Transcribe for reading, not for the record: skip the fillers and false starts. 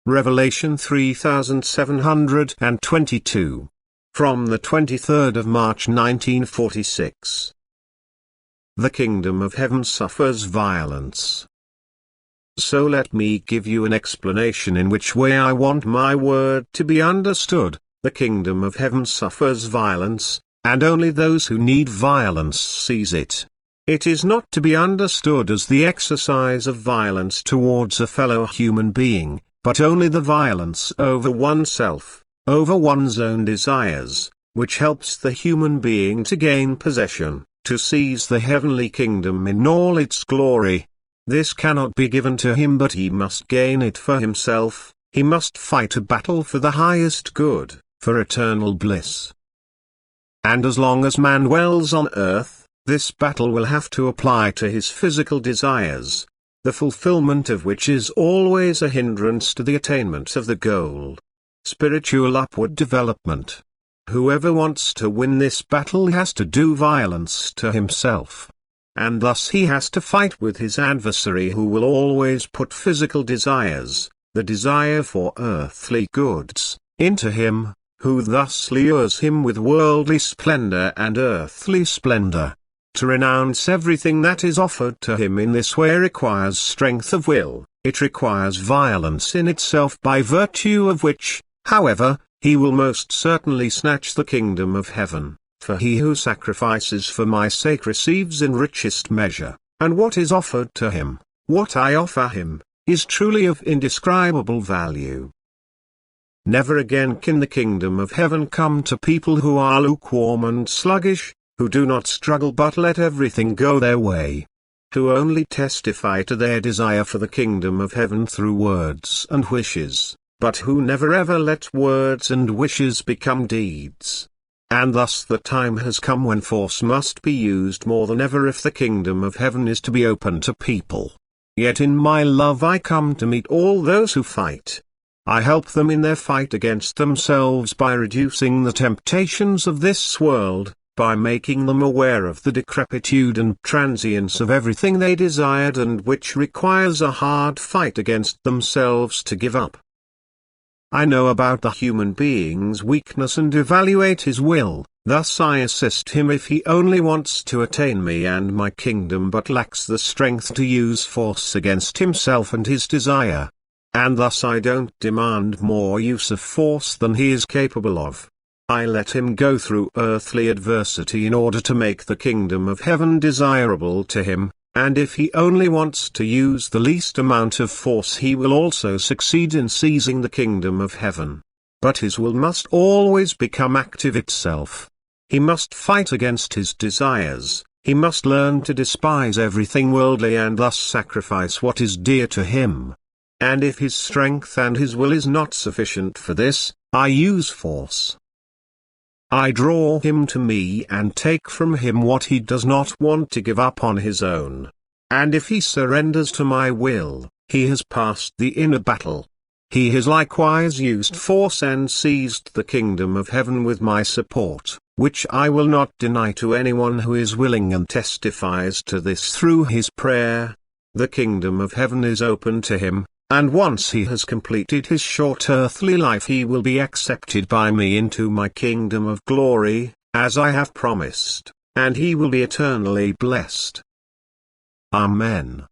Revelation 3722. From the 23rd of March 1946. The kingdom of heaven suffers violence. So let me give you an explanation in which way I want my word to be understood. The kingdom of heaven suffers violence, and only those who need violence seize it. It is not to be understood as the exercise of violence towards a fellow human being, but only the violence over oneself, over one's own desires, which helps the human being to gain possession, to seize the heavenly kingdom in all its glory. This cannot be given to him, but he must gain it for himself. He must fight a battle for the highest good, for eternal bliss. And as long as man dwells on earth, this battle will have to apply to his physical desires, the fulfillment of which is always a hindrance to the attainment of the goal. Spiritual upward development. Whoever wants to win this battle has to do violence to himself. And thus he has to fight with his adversary, who will always put physical desires, the desire for earthly goods, into him, who thus lures him with worldly splendor and earthly splendor. To renounce everything that is offered to him in this way requires strength of will, it requires violence in itself, by virtue of which, however, he will most certainly snatch the kingdom of heaven. For he who sacrifices for my sake receives in richest measure, and what is offered to him, what I offer him, is truly of indescribable value. Never again can the kingdom of heaven come to people who are lukewarm and sluggish, who do not struggle but let everything go their way, who only testify to their desire for the kingdom of heaven through words and wishes, but who never ever let words and wishes become deeds. And thus the time has come when force must be used more than ever if the kingdom of heaven is to be open to people. Yet in my love I come to meet all those who fight. I help them in their fight against themselves by reducing the temptations of this world, by making them aware of the decrepitude and transience of everything they desired and which requires a hard fight against themselves to give up. I know about the human being's weakness and evaluate his will, thus I assist him if he only wants to attain me and my kingdom but lacks the strength to use force against himself and his desire. And thus I don't demand more use of force than he is capable of. I let him go through earthly adversity in order to make the kingdom of heaven desirable to him, and if he only wants to use the least amount of force he will also succeed in seizing the kingdom of heaven. But his will must always become active itself. He must fight against his desires, he must learn to despise everything worldly and thus sacrifice what is dear to him. And if his strength and his will is not sufficient for this, I use force. I draw him to me and take from him what he does not want to give up on his own. And if he surrenders to my will, he has passed the inner battle. He has likewise used force and seized the kingdom of heaven with my support, which I will not deny to anyone who is willing and testifies to this through his prayer. The kingdom of heaven is open to him. And once he has completed his short earthly life he will be accepted by me into my kingdom of glory, as I have promised, and he will be eternally blessed. Amen.